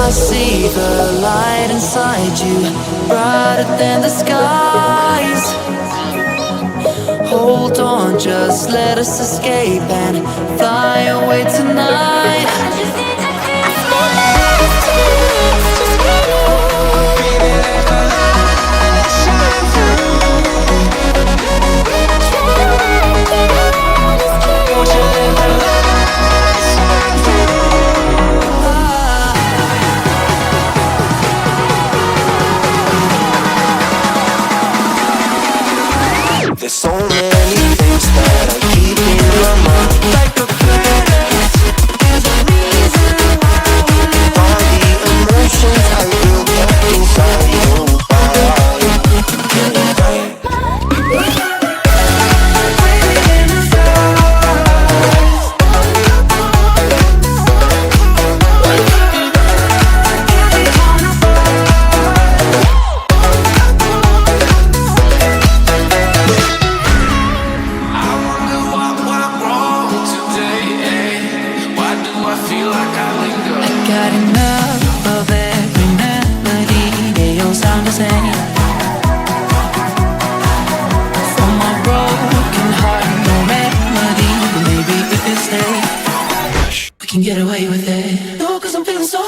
I see the light inside you, brighter than the skies. Hold on, just let us escape and fly away tonight. There's so many things that I keep in my mind, like a planet. There's a reason why we live. All the emotions I built up inside you. Get away with it. No, 'cause I'm feeling so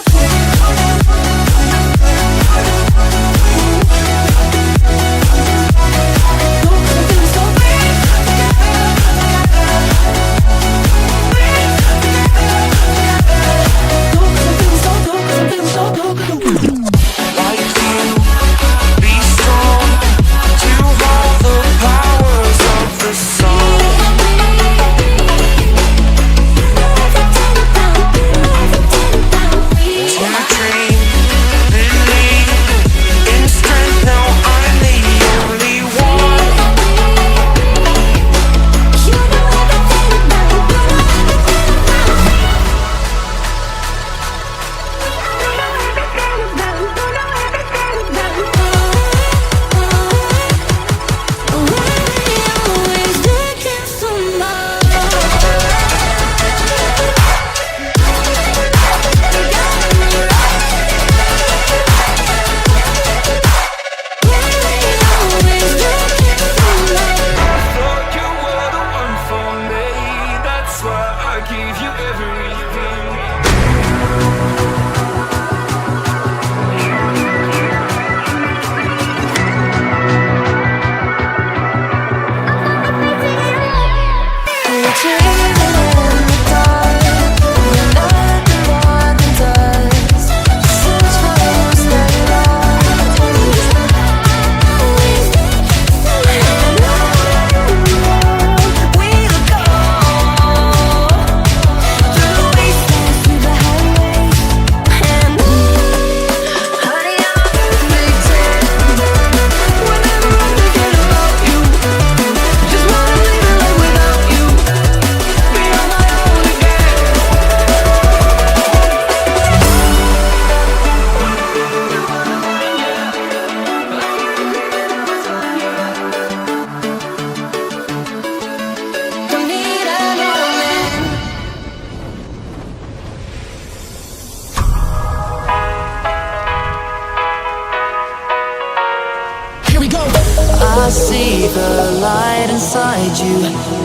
I see the light inside you,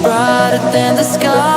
brighter than the sky.